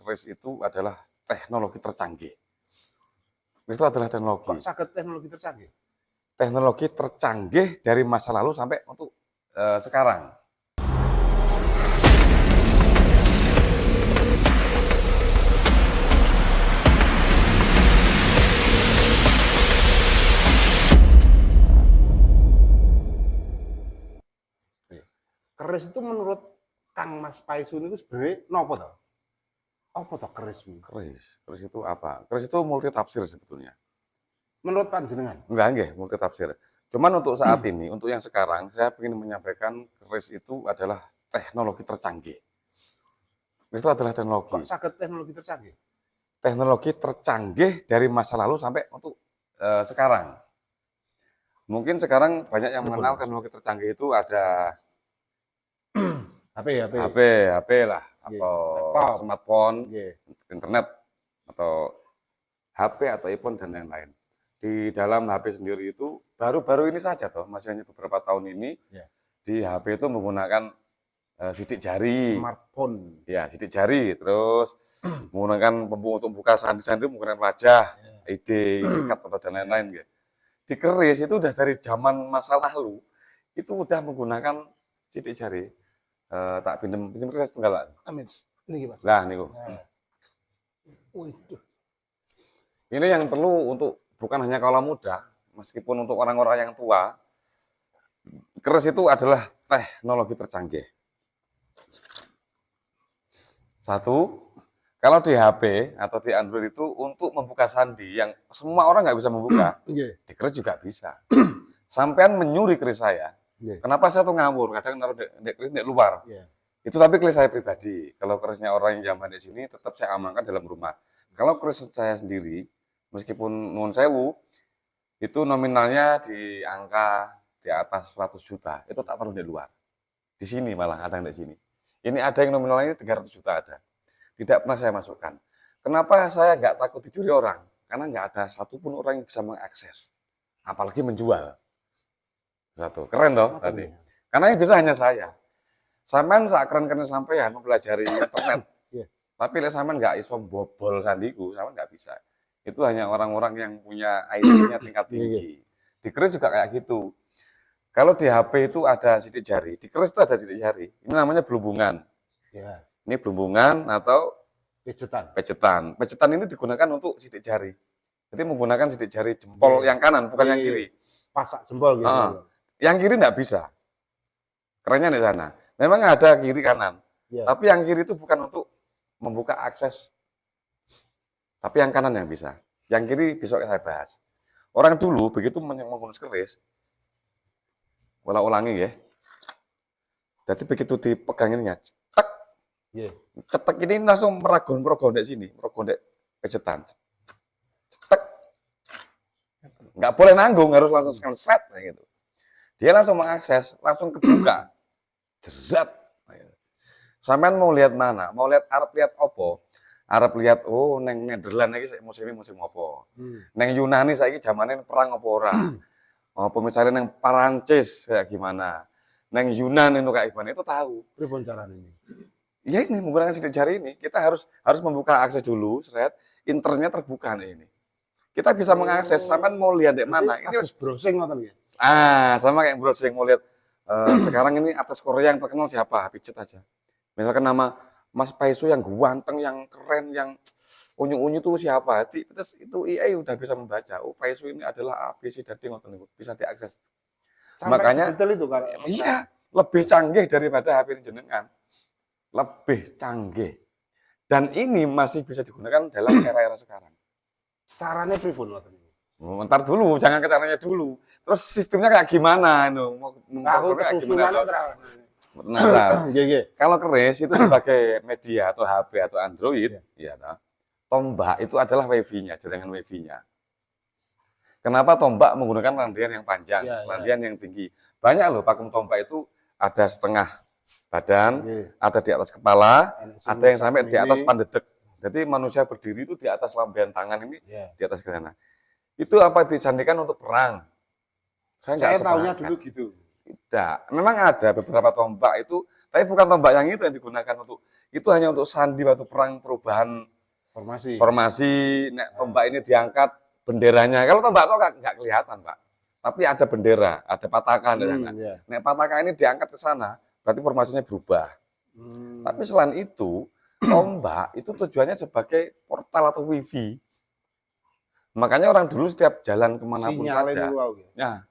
keris itu adalah teknologi tercanggih. Itu adalah teknologi. Kok saged teknologi tercanggih? Teknologi tercanggih dari masa lalu sampai untuk sekarang. Keris itu menurut Kang Mas Paisun itu sebenarnya nopo toh? Apa toh keris? Keris itu apa? Keris itu multi tafsir sebetulnya. Menurut panjenengan? Enggak, multi tafsir. Cuman untuk saat ini, untuk yang sekarang, saya ingin menyampaikan keris itu adalah teknologi tercanggih. Itu adalah teknologi. Kok saged teknologi tercanggih? Teknologi tercanggih dari masa lalu sampai untuk sekarang. Mungkin sekarang banyak yang mengenal teknologi tercanggih itu ada HP lah, atau smartphone, internet, atau HP atau iPhone dan lain-lain. Di dalam HP sendiri itu baru-baru ini saja toh, masih hanya beberapa tahun ini, di HP itu menggunakan sidik jari, smartphone, ya sidik jari, terus menggunakan untuk buka sandi-sandi menggunakan wajah, ID card atau dan lain-lain. Di keris itu udah dari zaman masa lalu itu udah menggunakan sidik jari. Tak pinjem keris tunggal. Amin. Ini gimana? Lah niku. Ini yang perlu untuk bukan hanya kaula muda, meskipun untuk orang-orang yang tua, keris itu adalah teknologi tercanggih. Satu, kalau di HP atau di Android itu untuk membuka sandi yang semua orang nggak bisa membuka, di keris juga bisa. Sampean menyuri keris saya, kenapa saya tuh ngawur? Kadang naruh di keris di luar. Itu tapi keris saya pribadi. Kalau kerisnya orang yang zaman di sini, tetap saya amankan dalam rumah. Kalau keris saya sendiri, meskipun nuwun sewu, itu nominalnya di angka di atas 100 juta. Itu tak perlu di luar. Di sini malah ada yang di sini. Ini ada yang nominalnya 300 juta ada. Tidak pernah saya masukkan. Kenapa saya nggak takut dicuri orang? Karena nggak ada satupun orang yang bisa mengakses. Apalagi menjual. Satu. Keren toh tadi. Karena yang bisa hanya saya. Sampean sak keren-keren sampean mempelajari internet. Tapi lek sampean nggak iso bobol sandiku, sampean nggak bisa. Itu hanya orang-orang yang punya IQ-nya tingkat tinggi. Di keris juga kayak gitu. Kalau di HP itu ada sidik jari, di keris itu ada sidik jari. Ini namanya belumbungan. Ini belumbungan atau pejetan. Pejetan ini digunakan untuk sidik jari. Jadi menggunakan sidik jari jempol yang kanan, bukan yang kiri. Pasak jempol gitu. Yang kiri nggak bisa. Kerennya di sana. Memang ada kiri kanan. Tapi yang kiri itu bukan untuk membuka akses. Tapi yang kanan yang bisa. Yang kiri besok saya bahas. Orang dulu begitu mengurus keris, ulangi ya. Jadi begitu dipeganginnya, cetek. Cetek ini langsung meragon di sini, meragon di pejetan. Cetek. Nggak boleh nanggung, harus langsung sekali seret kayak gitu. Dia langsung mengakses, langsung kebuka. Jerat. Sampean mau lihat mana? Mau lihat Arab lihat opo? Arab lihat neng Nederland iki musim apa? Neng Yunani saiki zamane perang apa ora? Apa misalnya neng Perancis kayak gimana? Neng Yunan itu kayak gimana? Itu tahu. Pripun carane ini? Ya ini menggunakan sidik jari ini, kita harus membuka akses dulu, seret, internetnya terbuka nih ini. Kita bisa mengakses, sampean mau lihat di mana? Ini harus browsing ngoten ya. Sama kayak browsing mau lihat sekarang ini artis Korea yang terkenal siapa? Pijet aja. Misalkan nama Mas Paisu yang ganteng, yang keren, yang unyu-unyu itu siapa? Terus itu AI udah bisa membaca. Oh, Paisu ini adalah ABC dan ngoten niku, bisa diakses. Sampai makanya itu kan. Iya, lebih canggih daripada HP jenengan. Lebih canggih. Dan ini masih bisa digunakan dalam era-era sekarang. Caranya pripun ngoten niku? Ntar dulu, jangan ke caranya dulu. Terus sistemnya kayak gimana? Tahu kesusunannya Kalau keris itu sebagai media atau HP atau Android, tombak itu adalah wifi-nya, jaringan wifi-nya. Kenapa tombak menggunakan randian yang panjang, randian yang tinggi? Banyak loh pakem tombak itu ada setengah badan, ada di atas kepala, ada yang sampai di atas pandedek. Jadi manusia berdiri itu di atas lambaian tangan ini, di atas ke sana. Itu apa disandikan untuk perang? Saya tahunya dulu gitu. Tidak, memang ada beberapa tombak itu, tapi bukan tombak yang itu yang digunakan untuk itu hanya untuk sandi waktu perang perubahan formasi. Nek tombak ini diangkat benderanya. Kalau tombak kok nggak kelihatan, Pak. Tapi ada bendera, ada patakan di sana. Nek patakan ini diangkat ke sana, berarti formasinya berubah. Tapi selain itu, tombak itu tujuannya sebagai portal atau wifi. Makanya orang dulu setiap jalan kemanapun saja, ya,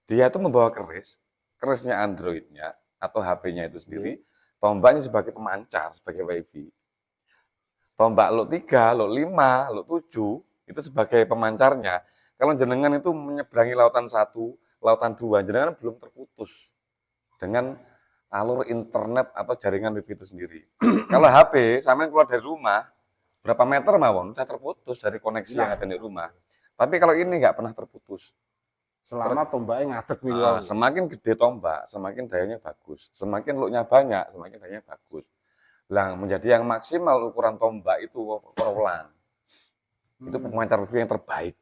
dia itu membawa kerisnya Androidnya atau HP-nya itu sendiri, tombaknya sebagai pemancar, sebagai wifi. Tombak lot 3, lot 5, lot 7 itu sebagai pemancarnya. Kalau jenengan itu menyeberangi lautan 1, lautan 2, jenengan belum terputus dengan alur internet atau jaringan wifi itu sendiri. Kalau HP, sampean keluar dari rumah, berapa meter mawon, sudah terputus dari koneksi yang ada di rumah. Tapi kalau ini nggak pernah terputus. Selama tombaknya ngadeg nih. Semakin gede tombak, semakin dayanya bagus. Semakin looknya banyak, semakin dayanya bagus. Lah, menjadi yang maksimal ukuran tombak itu overland. Itu pemancar wifi yang terbaik.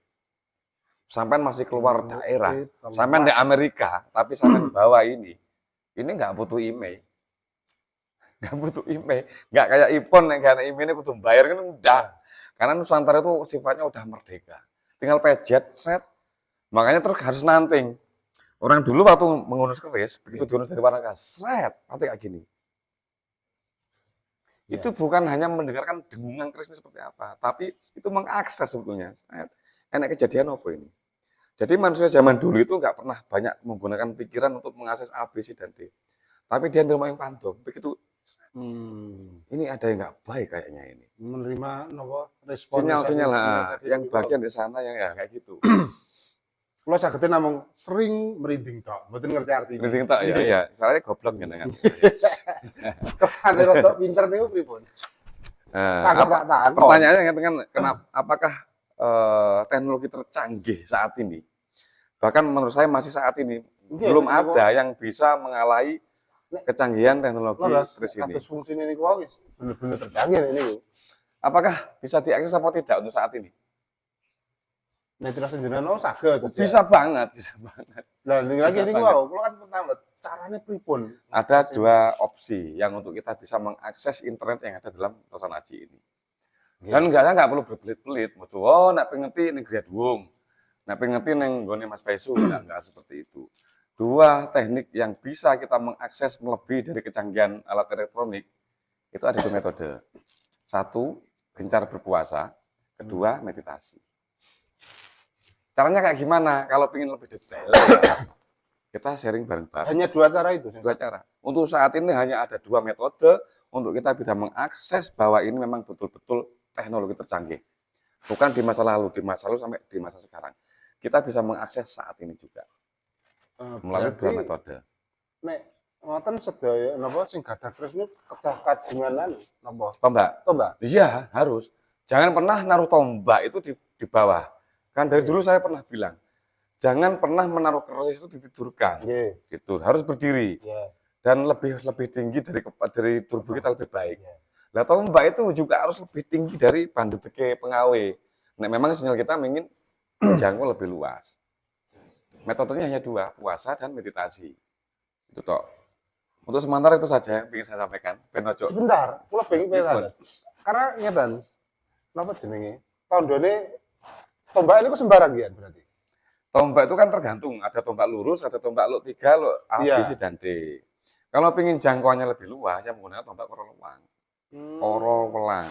Sampai masih keluar daerah, sampai di Amerika, tapi sampai bawa ini nggak butuh email, nggak kayak iPhone yang kayak email ini butuh bayar kan udah, karena Nusantara itu sifatnya udah merdeka, tinggal pejet, set, makanya terus harus nanting. Orang dulu waktu mengunus keris, begitu diunus dari warna set, nanti kayak gini. Itu bukan hanya mendengarkan dengungan keris ini seperti apa, tapi itu mengakses sebetulnya. Enak kejadian apa ini? Jadi manusia zaman dulu itu nggak pernah banyak menggunakan pikiran untuk mengakses A, B, C, dan D. Tapi dia nerima yang pandom. Begitu, ini ada yang nggak baik kayaknya ini. Menerima respon. Sinyal-sinyal yang bagian di sana yang ya kayak gitu. Kalau sagednya namung sering merinding tok, mboten ngerti artinya. Merinding tok ya, iya. Soalnya goblok jenengan. Kesane rada pinter niku pripun? Pertanyaannya kan apakah teknologi tercanggih saat ini, bahkan menurut saya masih saat ini belum ada yang bisa mengalahi kecanggihan teknologi keris ini. Atas fungsi ini benar-benar tercanggih ini. Apakah bisa diakses atau tidak untuk saat ini? Nek terus jenengan saged. Bisa banget. Lah ini lagi niku kalau kan pertama caranya pripun? Ada dua opsi yang untuk kita bisa mengakses internet yang ada dalam Tosan Aji ini. Dan nggak perlu berbelit-belit, nak pengerti ning Gradwung, nak pengerti ning nggone Mas Paisu, nggak seperti itu. Dua teknik yang bisa kita mengakses melebihi dari kecanggihan alat elektronik itu ada dua metode. Satu, gencar berpuasa. Kedua, meditasi. Caranya kayak gimana? Kalau ingin lebih detail, kita sharing bareng-bareng. Hanya dua cara itu? Dua cara. Untuk saat ini hanya ada dua metode untuk kita bisa mengakses bahwa ini memang betul-betul teknologi tercanggih. Bukan di masa lalu sampai di masa sekarang. Kita bisa mengakses saat ini juga. Melalui dua metode. Nek ngoten sedaya napa sing gadah keris niku kedah kajengan napa? Tombak. Iya, harus. Jangan pernah naruh tombak itu di bawah. Kan dari dulu saya pernah bilang, jangan pernah menaruh keris itu ditidurkan. Gitu, harus berdiri. Dan lebih tinggi dari tubuh kita lebih baik. Lah tombak itu juga harus lebih tinggi dari bandeteke pengawe. Nek memang sinyal kita ingin menjangkau lebih luas. Metodenya hanya dua, puasa dan meditasi. Itu toh. Untuk sementara itu saja yang ingin saya sampaikan. Sebentar, kula pengen pesan. Karena ngeten. Napa jenenge? Tandane tombak ini kok sembarang ya berarti. Tombak itu kan tergantung, ada tombak lurus, ada tombak lot 3, lot A, B, C, dan D. Kalau ingin jangkauannya lebih luas, ya menggunakan tombak korolewang. Korolewang.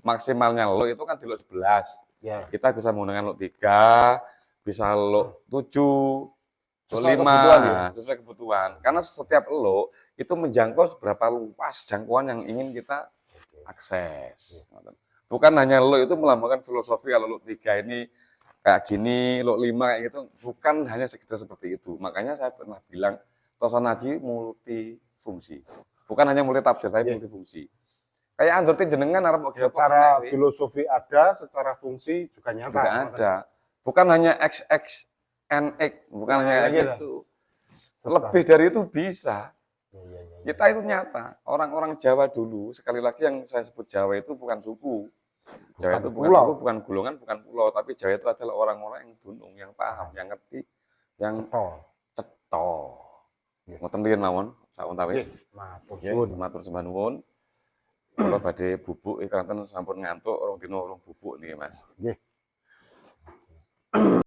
Maksimalnya lot itu kan di lot 11. Kita bisa menggunakan lot 3, bisa lot 7, lot 5, sesuai kebutuhan. Karena setiap lot itu menjangkau seberapa luas jangkauan yang ingin kita akses. Bukan hanya lot itu melambangkan filosofi kalau lot 3 ini kayak gini, lot 5 kayak gitu, bukan hanya sekedar seperti itu. Makanya saya pernah bilang, Tosan Aji multifungsi. Bukan hanya multi tafsir, tapi multifungsi. Kayak Android jenengan arep secara filosofi ada, secara fungsi juga nyata. Juga ada. Bukan hanya XX, NX, bukan hanya kayak gitu. Lebih dari itu bisa. Kita itu nyata. Orang-orang Jawa dulu, sekali lagi yang saya sebut Jawa itu bukan suku. Jawa itu bukan suku, bukan golongan, bukan pulau, tapi Jawa itu adalah orang-orang yang dunung, yang paham, yang ngerti, yang cetha. Ngoten riyen mawon, saunta wis. Matur sembah nuwun. Kalau badhe bubuk keranten sampun ngantuk, urung dina urung bubuk nih Mas. Nggih.